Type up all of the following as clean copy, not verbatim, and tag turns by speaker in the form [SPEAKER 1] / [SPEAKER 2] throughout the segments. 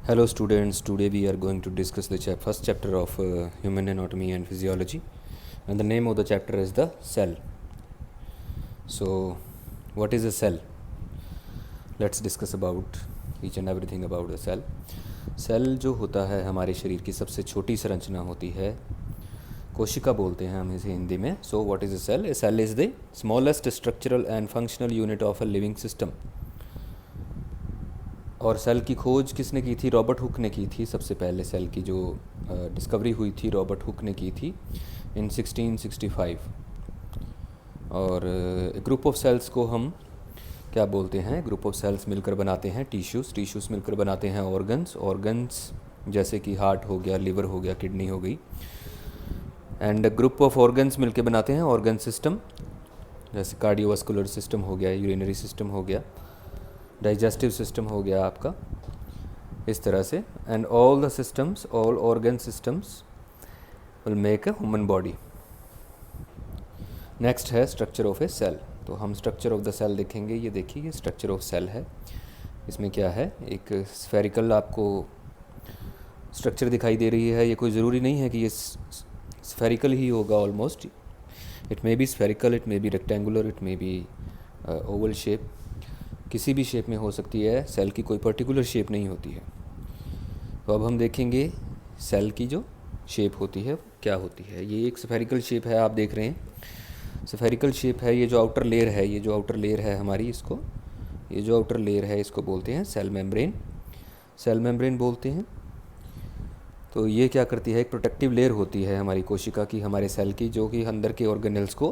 [SPEAKER 1] Hello students, today we are going to discuss the first chapter of human anatomy and physiology, and the name of the chapter is the cell. So what is a cell? Let's discuss about each and everything about the cell. Cell जो होता है हमारे शरीर की सबसे छोटी संरचना होती है, कोशिका बोलते हैं हम इसे हिंदी में. So what is a cell? A cell is the smallest structural and functional unit of a living system. और सेल की खोज किसने की थी? रॉबर्ट हुक ने की थी. सबसे पहले सेल की जो डिस्कवरी हुई थी रॉबर्ट हुक ने की थी इन 1665. और ग्रुप ऑफ सेल्स को हम क्या बोलते हैं? ग्रुप ऑफ सेल्स मिलकर बनाते हैं टिश्यूज़ मिलकर बनाते हैं ऑर्गन्स जैसे कि हार्ट हो गया, लिवर हो गया, किडनी हो गई. एंड ग्रुप ऑफ ऑर्गन्स मिलकर बनाते हैं ऑर्गन सिस्टम, जैसे कार्डियोवास्कुलर सिस्टम हो गया, यूरिनरी सिस्टम हो गया, डाइजेस्टिव सिस्टम हो गया आपका, इस तरह से. And all the systems, all organ systems will make a human body. Next है स्ट्रक्चर ऑफ ए सेल. तो हम स्ट्रक्चर ऑफ द सेल देखेंगे. ये देखिए, ये स्ट्रक्चर ऑफ सेल है. इसमें क्या है? एक स्फेरिकल आपको स्ट्रक्चर दिखाई दे रही है. ये कोई ज़रूरी नहीं है कि ये स्फेरिकल ही होगा. Almost it may be spherical, it may be rectangular, it may be oval shape. किसी भी शेप में हो सकती है. सेल की कोई पर्टिकुलर शेप नहीं होती है. तो अब हम देखेंगे सेल की जो शेप होती है क्या होती है. ये एक स्फेरिकल शेप है, आप देख रहे हैं. स्फेरिकल शेप है. ये जो आउटर लेयर है, ये जो आउटर लेयर है हमारी, इसको, ये जो आउटर लेयर है इसको बोलते हैं सेल मेम्ब्रेन. सेल मेम्ब्रेन बोलते हैं. तो ये क्या करती है? एक प्रोटेक्टिव लेयर होती है हमारी कोशिका की, हमारे सेल की, जो कि अंदर के ऑर्गेनल्स को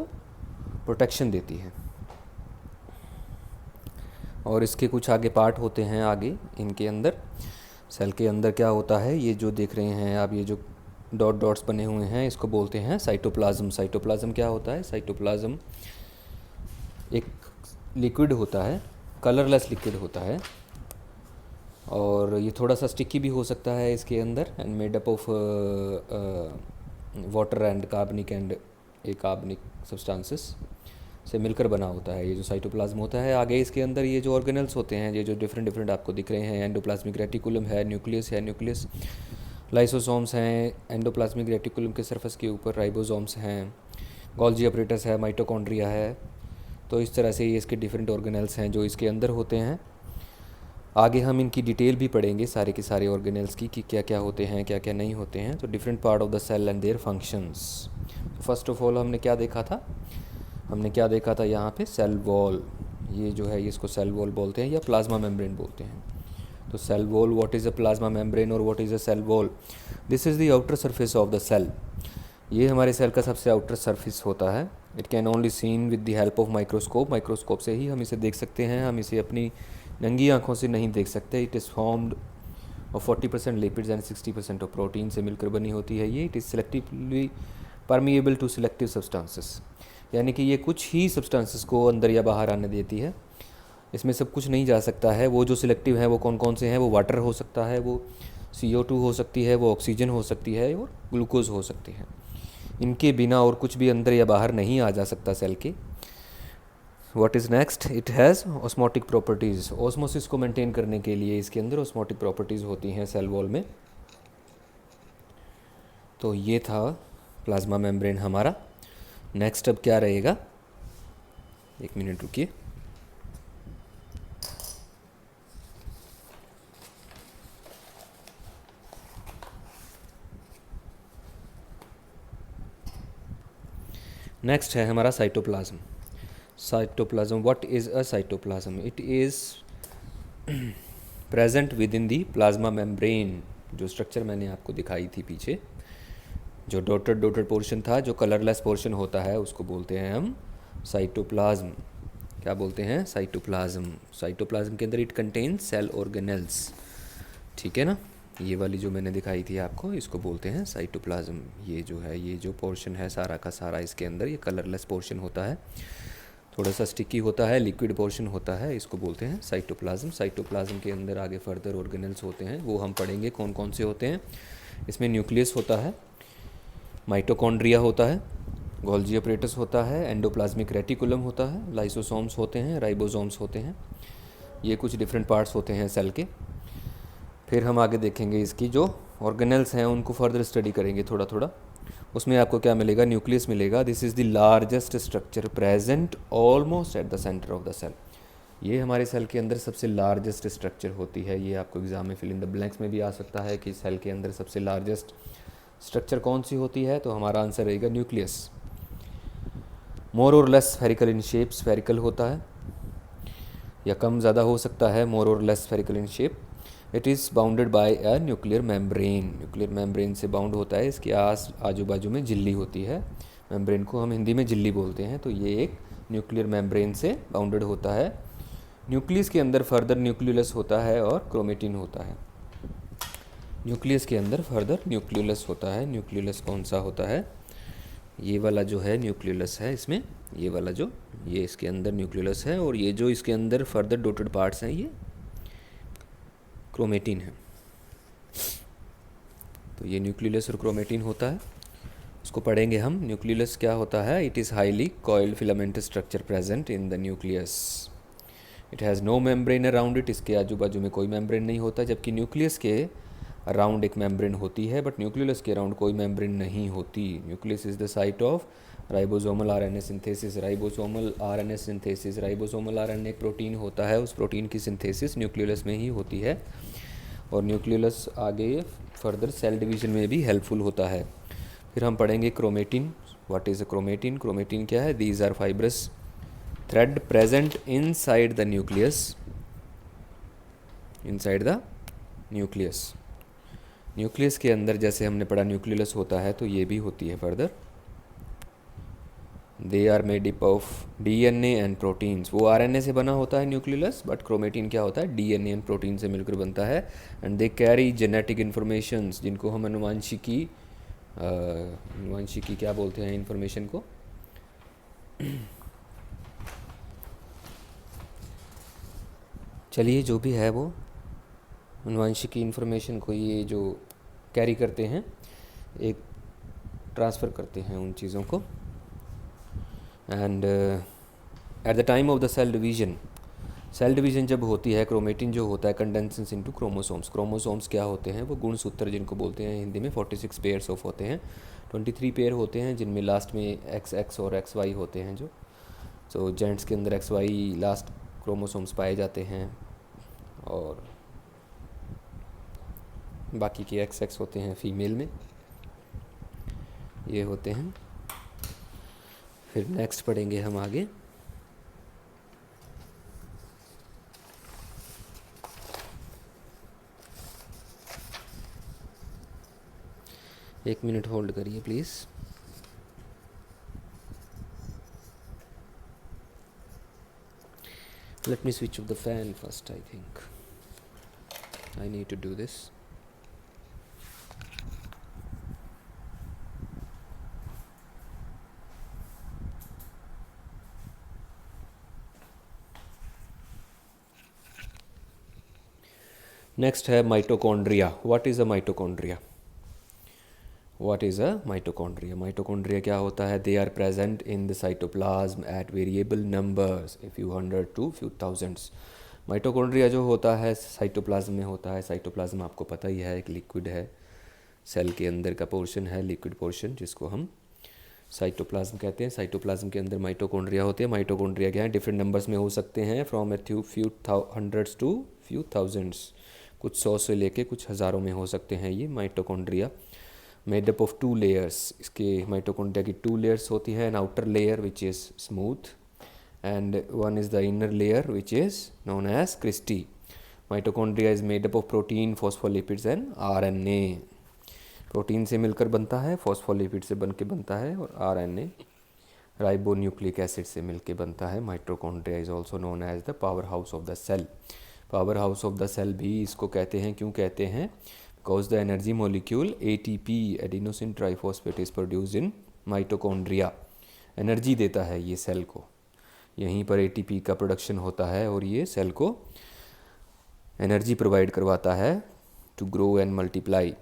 [SPEAKER 1] प्रोटेक्शन देती है. और इसके कुछ आगे पार्ट होते हैं. आगे इनके अंदर, सेल के अंदर क्या होता है? ये जो देख रहे हैं आप, ये जो डॉट्स बने हुए हैं, इसको बोलते हैं साइटोप्लाज्म. साइटोप्लाज्म क्या होता है? साइटोप्लाज्म एक लिक्विड होता है, कलरलेस लिक्विड होता है, और ये थोड़ा सा स्टिकी भी हो सकता है इसके अंदर. And made up of water and कार्बनिक एंड कार्बनिक सब्सटेंसेस से मिलकर बना होता है ये जो साइटोप्लाज्म होता है. आगे इसके अंदर ये जो ऑर्गेनल्स होते हैं, ये जो डिफरेंट आपको दिख रहे हैं, एंडोप्लाज्मिक रेटिकुलम है, न्यूक्लियस, लाइसोसोम्स हैं. एंडोप्लाज्मिक रेटिकुलम के सरफेस के ऊपर राइबोसोम्स हैं, गोल्जी अपरेटस है, माइटोकॉन्ड्रिया है. तो इस तरह से ये इसके डिफरेंट ऑर्गेनल्स हैं जो इसके अंदर होते हैं. आगे हम इनकी डिटेल भी पढ़ेंगे सारे के सारे ऑर्गेनल्स की, कि क्या क्या होते हैं, क्या क्या नहीं होते हैं. तो different part of the cell and their functions. First of all हमने क्या देखा था? यहाँ पे सेल वॉल. ये जो है इसको सेल वॉल बोलते हैं या प्लाज्मा मेम्ब्रेन बोलते हैं. तो cell wall, what is a plasma membrane और what is a cell wall? This is the outer surface of the cell. ये हमारे सेल का सबसे आउटर सरफेस होता है. It can only seen with the help of microscope से ही हम इसे देख सकते हैं. हम इसे अपनी नंगी आँखों से नहीं देख सकते. It is formed of 40% lipids and 60% of protein से मिलकर बनी होती है ये. It is selectively permeable to selective substances, यानी कि ये कुछ ही सब्सटेंसेस को अंदर या बाहर आने देती है. इसमें सब कुछ नहीं जा सकता है. वो जो सिलेक्टिव है वो कौन कौन से हैं? वो वाटर हो सकता है, वो CO2 हो सकती है, वो ऑक्सीजन हो सकती है, और ग्लूकोज हो सकती है. इनके बिना और कुछ भी अंदर या बाहर नहीं आ जा सकता सेल के. What is next? It has osmotic properties. Osmosis को मेंटेन करने के लिए इसके अंदर ऑस्मोटिक प्रॉपर्टीज़ होती हैं सेल वॉल में. तो ये था प्लाज्मा मेम्ब्रेन हमारा. नेक्स्ट अब क्या रहेगा? एक मिनट रुकिए. नेक्स्ट है हमारा cytoplasm. What is a cytoplasm? It is present with in the plasma membrane. जो स्ट्रक्चर मैंने आपको दिखाई थी पीछे, जो डॉटेड पोर्शन था, जो कलरलेस पोर्शन होता है, उसको बोलते हैं हम साइटोप्लाज्म. क्या बोलते हैं? साइटोप्लाज्म. साइटोप्लाज्म के अंदर इट कंटेन्स सेल ऑर्गेनल्स. ठीक है ना? ये वाली जो मैंने दिखाई थी आपको, इसको बोलते हैं साइटोप्लाज्म. ये जो है, ये जो पोर्शन है सारा का सारा इसके अंदर, ये कलरलेस पोर्शन होता है, थोड़ा सा स्टिकी होता है, लिक्विड पोर्शन होता है, इसको बोलते हैं साइटोप्लाज्म. साइटोप्लाज्म के अंदर आगे फर्दर ऑर्गेनल्स होते हैं, वो हम पढ़ेंगे कौन कौन से होते हैं. इसमें न्यूक्लियस होता है, माइटोकॉन्ड्रिया होता है, गोल्जी अपरेटस होता है, एंडोप्लाज्मिक रेटिकुलम होता है, लाइसोसोम्स होते हैं, राइबोसोम्स होते हैं. ये कुछ डिफरेंट पार्ट्स होते हैं सेल के. फिर हम आगे देखेंगे इसकी जो ऑर्गेनल्स हैं उनको फर्दर स्टडी करेंगे थोड़ा थोड़ा। उसमें आपको क्या मिलेगा, न्यूक्लियस मिलेगा। This is the largest structure present almost at the centre of the cell. ये हमारे सेल के अंदर सबसे लार्जेस्ट स्ट्रक्चर होती है। ये आपको एग्जाम में फिल इन द ब्लैंक्स में भी आ सकता है कि सेल के अंदर सबसे लार्जेस्ट स्ट्रक्चर कौन सी होती है, तो हमारा आंसर रहेगा न्यूक्लियस। मोर और less spherical in shape, spherical होता है या कम ज़्यादा हो सकता है, मोर और less spherical in shape. It is bounded by a nuclear membrane, nuclear membrane से बाउंड होता है। इसके आजू बाजू में झिल्ली होती है, मेम्ब्रेन को हम हिंदी में झिल्ली बोलते हैं। तो ये एक न्यूक्लियर मेम्ब्रेन से बाउंडेड होता है। न्यूक्लियस के अंदर फर्दर न्यूक्लियस होता है और क्रोमेटिन होता है। न्यूक्लियस के अंदर फर्दर न्यूक्लियस होता है। न्यूक्लियस कौन सा होता है, ये वाला जो है न्यूक्लियस है इसमें, ये वाला जो, ये इसके अंदर न्यूक्लियस है, और ये जो इसके अंदर फर्दर डॉटेड पार्ट्स हैं ये क्रोमेटिन है। तो ये न्यूक्लियस और क्रोमेटिन होता है, उसको पढ़ेंगे हम। न्यूक्लियस क्या होता है, it is highly coiled filamentous structure present in the nucleus. It has no membrane around it, इसके आजू बाजू में कोई मेम्ब्रेन नहीं होता। जबकि न्यूक्लियस के अराउंड एक मेम्ब्रेन होती है, बट न्यूक्लियस के अराउंड कोई मेम्ब्रेन नहीं होती। Nucleus is the site of ribosomal RNA synthesis. Ribosomal RNA synthesis, ribosomal RNA एक प्रोटीन होता है, उस प्रोटीन की सिंथेसिस न्यूक्लियस में ही होती है। और न्यूक्लियस आगे फर्दर सेल डिवीजन में भी हेल्पफुल होता है। फिर हम पढ़ेंगे chromatin. What is a chromatin? Chromatin क्या है? These are fibrous thread present inside the nucleus, inside the nucleus. Nucleus के अंदर जैसे हमने पढ़ा न्यूक्लियस होता है, तो ये भी होती है further. They are made up of DNA and proteins. वो आरएनए से बना होता है न्यूक्लियस, बट क्रोमेटिन क्या होता है, डीएनए एंड प्रोटीन से मिलकर बनता है। And they carry genetic informations, जिनको हम अनुवांशिकी क्या बोलते हैं इन्फॉर्मेशन को, चलिए जो भी है वो अनुवांशिकी इन्फॉर्मेशन को ये जो कैरी करते हैं, एक ट्रांसफ़र करते हैं उन चीज़ों को। And at the time of the cell division जब होती है, क्रोमेटिन जो होता है कंडेंसेस इनटू क्रोमोसोम्स। क्रोमोसोम्स क्या होते हैं, वो गुणसूत्र जिनको बोलते हैं हिंदी में 46 पेयर्स ऑफ होते हैं। 23 पेयर होते हैं जिनमें लास्ट में XX और XY होते हैं। जो तो जेंट्स के अंदर XY लास्ट क्रोमोसोम्स पाए जाते हैं, और बाकी के XX होते हैं फीमेल में, ये होते हैं। फिर नेक्स्ट पढ़ेंगे हम आगे। एक मिनट होल्ड करिए please. Let me switch off the fan first. I think I need to do this. Next है mitochondria. What is a mitochondria? What is a mitochondria? Mitochondria क्या होता है? They are present in the cytoplasm at variable numbers, a few hundred to few thousands. Mitochondria जो होता है cytoplasm में होता है। साइटोप्लाज्म आपको पता ही है, एक लिक्विड है, सेल के अंदर का पोर्शन है, लिक्विड पोर्शन, जिसको हम साइटोप्लाज्म कहते हैं। साइटोप्लाज्म के अंदर माइटोकॉन्ड्रिया होते हैं। माइटोकॉन्ड्रिया क्या है, डिफरेंट नंबर्स में हो सकते हैं, from a few hundreds to few thousands. कुछ 100 से लेके कुछ हज़ारों में हो सकते हैं ये mitochondria. Made up of 2 layers, इसके माइटोकॉन्ड्रिया की 2 लेयर्स होती है। An outer layer which is smooth and one is the inner layer which is known as cristae. Mitochondria is made up of protein, phospholipids and RNA. Protein से मिलकर बनता है, phospholipid से बन के बनता है, और आरएनए राइबोन्यूक्लिक एसिड से मिलके बनता है। Mitochondria is also known as the power house of the cell. Power house of the cell भी इसको कहते हैं। क्यों कहते हैं? Because the energy molecule ATP, adenosine triphosphate, is produced in mitochondria. Energy देता है ये सेल को, यहीं पर ATP का प्रोडक्शन होता है, और ये सेल को एनर्जी प्रोवाइड करवाता है to grow and multiply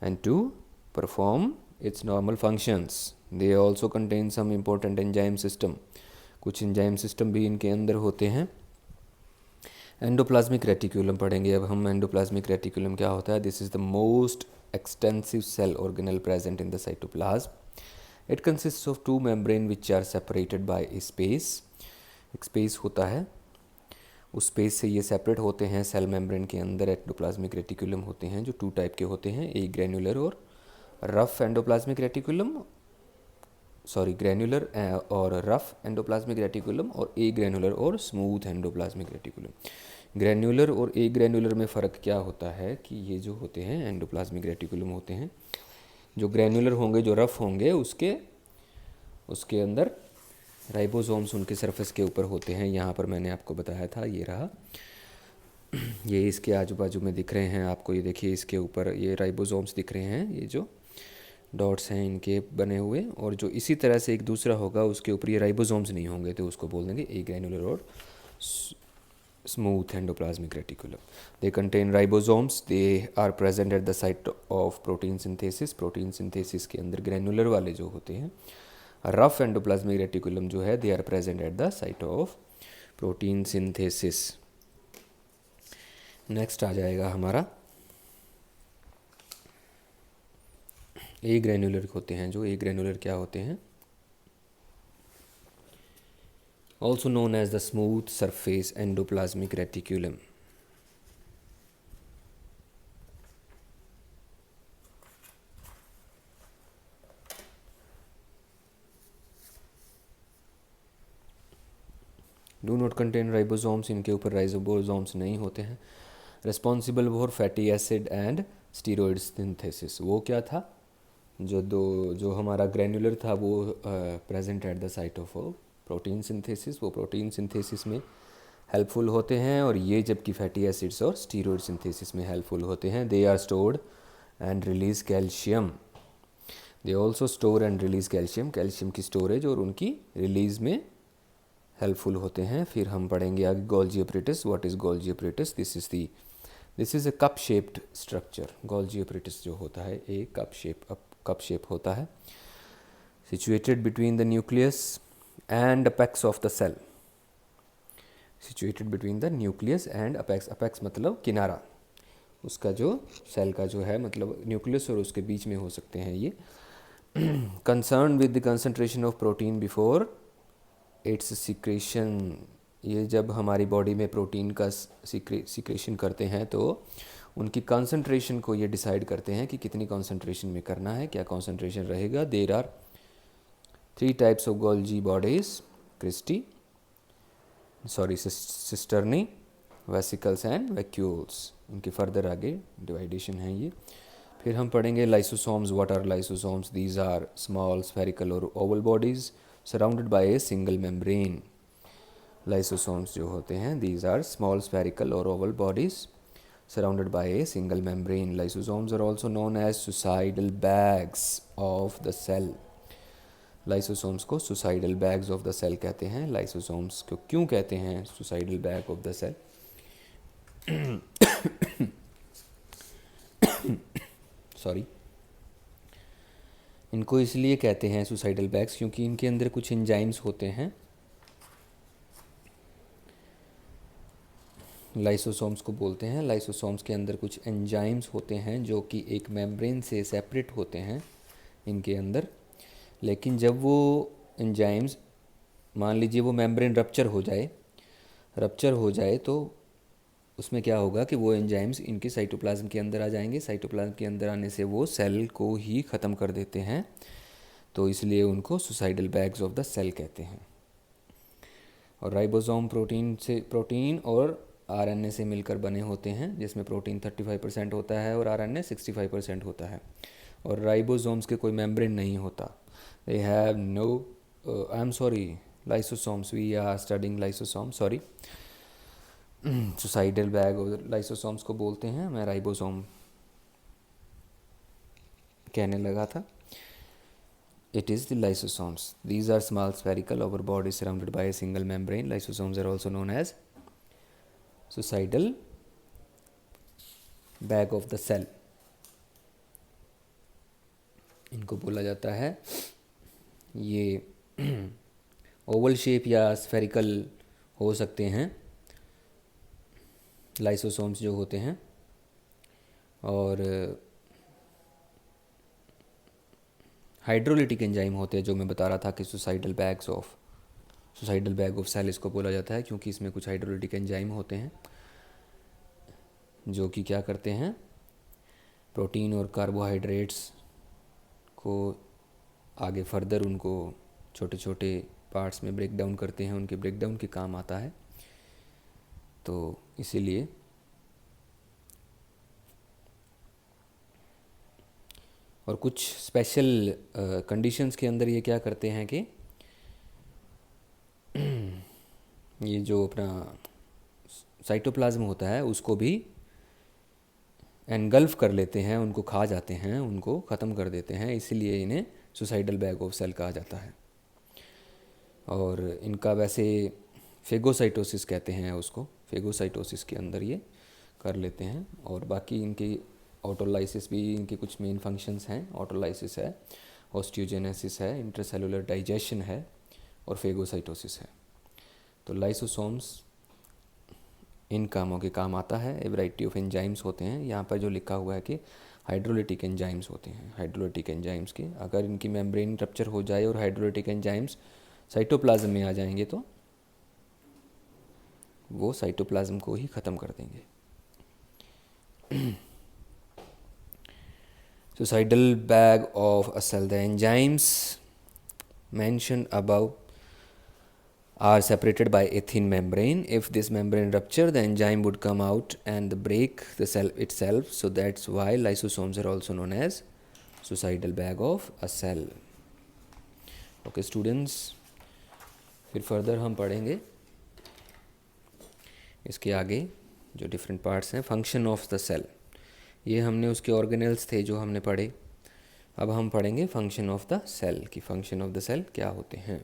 [SPEAKER 1] and to perform its normal functions. They also contain some important enzyme system, कुछ एंजाइम सिस्टम भी इनके अंदर होते हैं। एंडोप्लाज्मिक रेटिकुलम पढ़ेंगे अब हम। एंडोप्लाज्मिक रेटिकुलम क्या होता है? This is the most extensive cell organelle present in the cytoplasm. It consist of two membrane which are separated by a space. एक स्पेस होता है, उस स्पेस से ये सेपरेट होते हैं। सेल मेम्ब्रेन के अंदर एंडोप्लाज्मिक रेटिकुलम होते हैं जो टू टाइप के होते हैं, ए ग्रैन्युलर और rough endoplasmic reticulum, sorry granular और रफ एंडोप्लाज्मिक रेटिकुलम, और ए ग्रैन्युलर और स्मूथ एंडोप्लाज्मिक रेटिकुलम। ग्रैन्युलर और ए ग्रैन्युलर में फ़र्क क्या होता है कि ये जो होते हैं एंडोप्लाज्मिक रेटिकुलम होते हैं, जो ग्रैन्युलर होंगे, जो रफ होंगे, उसके अंदर राइबोसोम्स उनके सरफेस के ऊपर होते हैं। यहाँ पर मैंने आपको बताया था, ये रहा, ये इसके आजू बाजू में दिख रहे हैं आपको। ये देखिए इसके ऊपर ये राइबोसोम्स दिख रहे हैं, ये जो डॉट्स हैं इनके बने हुए। और जो इसी तरह से एक दूसरा होगा उसके ऊपर ये राइबोसोम्स नहीं होंगे, तो उसको बोल देंगे ए ग्रैन्युलर और smooth endoplasmic reticulum. They contain ribosomes, they are present at the site of protein synthesis. Protein synthesis के अंदर ग्रैन्युलर वाले जो होते हैं, रफ एंडोप्लाज्मिक रेटिकुलम जो है, they are present at the site of protein synthesis. Next आ जाएगा हमारा ए ग्रैन्युलर होते हैं। जो ए ग्रैन्युलर क्या होते हैं? Also known as the smooth surface endoplasmic reticulum. Do not contain ribosomes, इनके ऊपर राइबोसोम्स नहीं होते हैं। Responsible for fatty acid and steroid synthesis. वो क्या था? जो हमारा ग्रैन्युलर था वो present at the site of protein synthesis, वो प्रोटीन सिंथेसिस में हेल्पफुल होते हैं। और ये जबकि फैटी एसिड्स और स्टीरॉयड सिंथेसिस में हेल्पफुल होते हैं। They are stored and release calcium. They also store and release calcium, calcium की स्टोरेज और उनकी रिलीज में हेल्पफुल होते हैं। फिर हम पढ़ेंगे आगे Golgi apparatus. What is Golgi apparatus? This is a cup shaped structure. Golgi apparatus जो होता है एक कप शेप होता है, situated between the nucleus and apex of the cell. Situated between the nucleus and apex, apex मतलब किनारा, उसका जो सेल का जो है मतलब न्यूक्लियस और उसके बीच में हो सकते हैं ये। Concern with the concentration of protein before it's secretion. ये जब हमारी बॉडी में प्रोटीन का सिक्रेशन करते हैं तो उनकी कंसंट्रेशन को ये डिसाइड करते हैं कि कितनी कंसंट्रेशन में करना है, क्या कंसंट्रेशन रहेगा। There are 3 types of Golgi bodies, cristae, cisternae, vesicles and vacuoles. इनके फर्दर आगे डिवाइडेशन है ये। फिर हम पढ़ेंगे lysosomes. What are lysosomes? These are small spherical और oval bodies surrounded by a single membrane. Lysosomes जो होते हैं, दीज आर स्मॉल स्फेरिकल और oval bodies surrounded by a single membrane. Lysosomes are also known as suicidal bags of the cell. Lysosomes को suicidal bags of the cell कहते हैं। Lysosomes को क्यों कहते हैं suicidal bag of the cell? Sorry, इनको इसलिए कहते हैं suicidal bags क्योंकि इनके अंदर कुछ एंजाइम्स होते हैं। लाइसोसोम्स को बोलते हैं। लाइसोसोम्स के अंदर कुछ एंजाइम्स होते हैं जो कि एक मेम्ब्रेन से सेपरेट होते हैं इनके अंदर। लेकिन जब वो एंजाइम्स, मान लीजिए वो मेम्ब्रेन रप्चर हो जाए तो उसमें क्या होगा कि वो एंजाइम्स इनके साइटोप्लाज्म के अंदर आ जाएंगे। साइटोप्लाज्म के अंदर आने से वो सेल को ही ख़त्म कर देते हैं, तो इसलिए उनको suicidal bags of the cell कहते हैं। और राइबोसोम प्रोटीन और आरएनए से मिलकर बने होते हैं, जिसमें प्रोटीन 35% होता है और आरएनए 65% होता है। और राइबोसोम्स के कोई मेम्ब्रेन नहीं होता। They have no, I am sorry, lysosomes, we are studying lysosome, sorry, suicidal bag और लाइसोसोम्स को बोलते हैं, मैं राइबोसोम कहने लगा था। It is the lysosomes. These are small spherical oval bodies surrounded by a single membrane. Lysosomes are also known as suicidal bag of the cell. इनको बोला जाता है, ये ओवल शेप या स्फेरिकल हो सकते हैं। लाइसोसोम्स जो होते हैं, और हाइड्रोलिटिक एंजाइम होते हैं, जो मैं बता रहा था कि सुसाइडल बैग ऑफ सेल इसको बोला जाता है, क्योंकि इसमें कुछ हाइड्रोलिटिक एंजाइम होते हैं जो कि क्या करते हैं, प्रोटीन और कार्बोहाइड्रेट्स को आगे फर्दर उनको छोटे छोटे पार्ट्स में ब्रेक डाउन करते हैं, उनके ब्रेक डाउन के काम आता है। तो इसीलिए और कुछ स्पेशल कंडीशंस के अंदर ये क्या करते हैं कि ये जो अपना साइटोप्लाज्म होता है उसको भी एनगल्फ कर लेते हैं, उनको खा जाते हैं, उनको ख़त्म कर देते हैं, इसीलिए इन्हें सुसाइडल बैग ऑफ सेल कहा जाता है। और इनका वैसे फेगोसाइटोसिस कहते हैं उसको, फेगोसाइटोसिस के अंदर ये कर लेते हैं। और बाकी इनकी ऑटोलाइसिस भी इनके कुछ मेन फंक्शंस हैं, ऑटोलाइसिस है, ऑस्टियोजेनेसिस है, इंटरसेलुलर डाइजेशन है और फेगोसाइटोसिस है। तो लाइसोसोम्स इन कामों के काम आता है। ए वैरायटी ऑफ एंजाइम्स होते हैं, यहाँ पर जो लिखा हुआ है कि हाइड्रोलिटिक एंजाइम्स होते हैं। हाइड्रोलिटिक एंजाइम्स के अगर इनकी मेम्ब्रेन रप्चर हो जाए और हाइड्रोलिटिक एंजाइम्स साइटोप्लाज्म में आ जाएंगे तो वो साइटोप्लाज्म को ही ख़त्म कर देंगे। Suicidal bag of a cell. The enzymes mentioned above are separated by a thin membrane. If this membrane rupture, the enzyme would come out and break the cell itself. So that's why lysosomes are also known as suicidal bag of a cell. Okay students, फिर further हम पढ़ेंगे इसके आगे जो different parts हैं। Function of the cell, ये हमने उसके ऑर्गेनेल्स थे जो हमने पढ़े। अब हम पढ़ेंगे फंक्शन ऑफ द सेल कि फंक्शन ऑफ द सेल क्या होते हैं।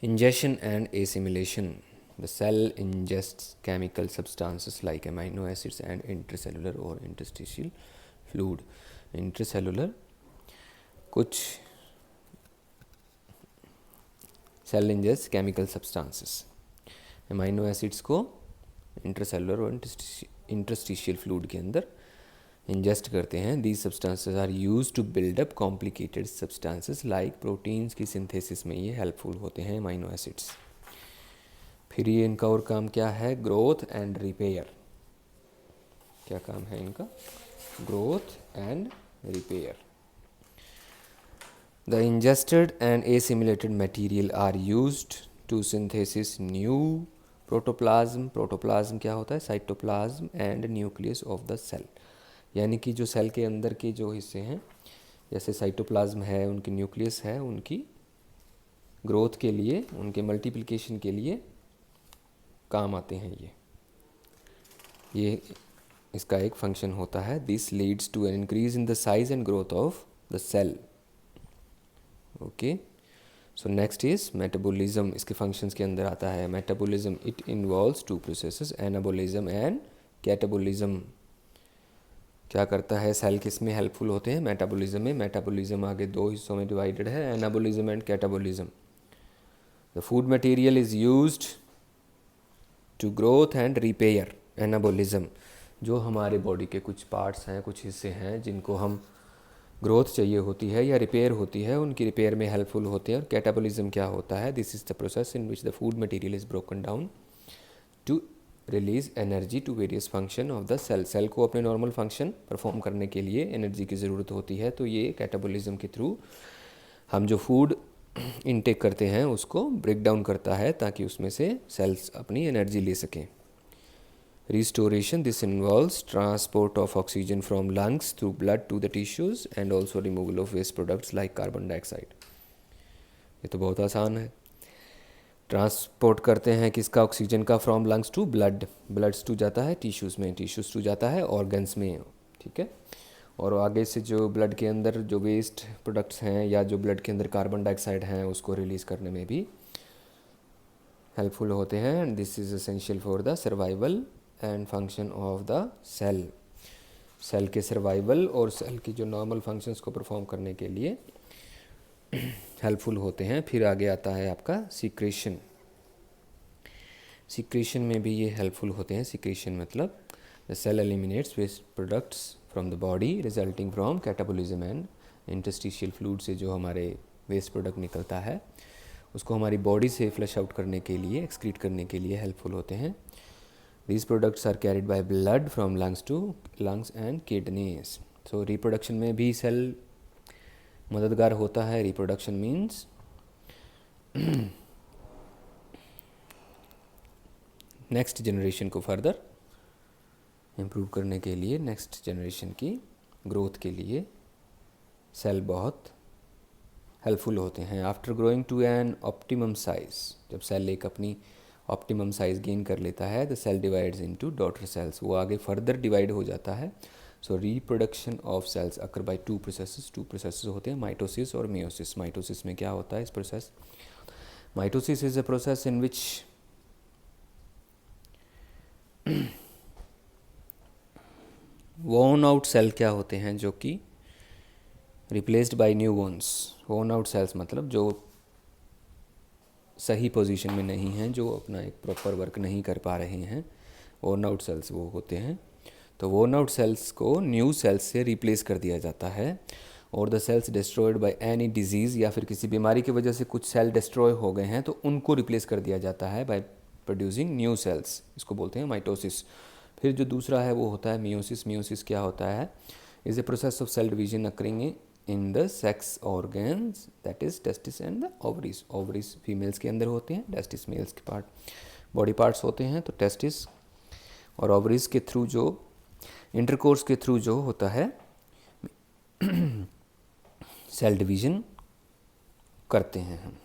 [SPEAKER 1] Ingestion and assimilation, the cell ingests chemical substances like amino acids and intercellular और इंटरस्टिशियल फ्लूइड। इंटरसेलुलर कुछ cell ingest chemical substances, amino acids को इंटरसेलुलर और interstitial fluid के अंदर इंजेस्ट करते हैं। These substances are used to build up complicated substances like proteins की synthesis में ये हेल्पफुल होते हैं अमाइनो एसिड्स। फिर ये इनका और काम क्या है, ग्रोथ एंड रिपेयर। क्या काम है इनका, growth and repair. The ingested and assimilated material are used to synthesis new protoplasm. Protoplasm क्या होता है, cytoplasm and nucleus of the cell. यानी कि जो सेल के अंदर के जो हिस्से हैं, जैसे साइटोप्लाज्म है, उनकी न्यूक्लियस है, उनकी ग्रोथ के लिए, उनके मल्टीप्लिकेशन के लिए काम आते हैं ये इसका एक फंक्शन होता है। This leads to an increase in the size and growth of the cell. Okay, so next is metabolism. इसके फंक्शंस के अंदर आता है metabolism. It involves two processes, anabolism and catabolism. क्या करता है सेल, किस में हेल्पफुल होते हैं, मेटाबॉलिज्म में। मेटाबॉलिज्म आगे दो हिस्सों में डिवाइडेड है, anabolism and catabolism. The food material is used to growth and repair. Anabolism, जो हमारे बॉडी के कुछ पार्ट्स हैं, कुछ हिस्से हैं जिनको हम ग्रोथ चाहिए होती है या रिपेयर होती है, उनकी रिपेयर में हेल्पफुल होते हैं। और कैटाबॉलिज्म क्या होता है, this is the process in which the food material is broken down to release energy to various function of the cell. Cell को अपने नॉर्मल फंक्शन परफॉर्म करने के लिए एनर्जी की ज़रूरत होती है, तो ये कैटाबॉलिज्म के थ्रू हम जो फूड इनटेक करते हैं उसको ब्रेक डाउन करता है ताकि उसमें से सेल्स अपनी एनर्जी ले सकें। Restoration, this involves transport of oxygen from lungs through blood to the tissues and also removal of waste products like carbon dioxide. ये तो बहुत आसान है। ट्रांसपोर्ट करते हैं किसका, ऑक्सीजन का, from lungs to blood, bloods to जाता है टिश्यूज़ में, टिश्यूज़ टू जाता है ऑर्गन्स में, ठीक है। और आगे से जो ब्लड के अंदर जो वेस्ट प्रोडक्ट्स हैं या जो ब्लड के अंदर कार्बन डाइऑक्साइड हैं उसको रिलीज़ करने में भी हेल्पफुल होते हैं। And this is essential for the survival and function of the cell. Cell के सर्वाइवल और सेल की जो नॉर्मल फंक्शंस को परफॉर्म करने के लिए हेल्पफुल होते हैं। फिर आगे आता है आपका सीक्रेशन। सिक्रीशन में भी ये हेल्पफुल होते हैं। सिक्रीशन मतलब the cell eliminates waste products from the body resulting from catabolism and interstitial fluid से जो हमारे वेस्ट प्रोडक्ट निकलता है उसको हमारी बॉडी से फ्लश आउट करने के लिए, एक्सक्रीट करने के लिए हेल्पफुल होते हैं। These products are carried by blood from lungs and kidneys. So reproduction में भी सेल मददगार होता है। रिप्रोडक्शन मीन्स नेक्स्ट जनरेशन को फर्दर इम्प्रूव करने के लिए, नेक्स्ट जनरेशन की ग्रोथ के लिए सेल बहुत हेल्पफुल होते हैं। After growing to an optimum size, जब सेल एक अपनी ऑप्टिमम साइज गेन कर लेता है, the cell divides into daughter cells, वो आगे फर्दर डिवाइड हो जाता है। So reproduction of cells occur by two processes होते हैं, माइटोसिस और मियोसिस। माइटोसिस में क्या होता है इस process? Mitosis is a process in which one out cell क्या होते हैं जो कि रिप्लेस्ड बाय न्यू वोन्स। वोन आउट सेल्स मतलब जो सही पोजीशन में नहीं हैं, जो अपना एक प्रॉपर वर्क नहीं कर पा रहे हैं, वोन आउट सेल्स वो होते हैं। तो वोन आउट सेल्स को न्यू सेल्स से रिप्लेस कर दिया जाता है। और the cells destroyed by any disease, या फिर किसी बीमारी की वजह से कुछ सेल डिस्ट्रॉय हो गए हैं तो उनको रिप्लेस कर दिया जाता है बाय प्रोड्यूसिंग न्यू सेल्स, इसको बोलते हैं माइटोसिस। फिर जो दूसरा है वो होता है मियोसिस। मियोसिस क्या होता है? Is a process of cell division occurring in the sex organs, that is testis and the ovaries. Ovaries females के अंदर होते हैं, टेस्टिस मेल्स के पार्ट बॉडी पार्ट्स होते हैं। तो टेस्टिस और ओवरीज के थ्रू जो इंटरकोर्स के थ्रू जो होता है सेल डिवीजन करते हैं हम।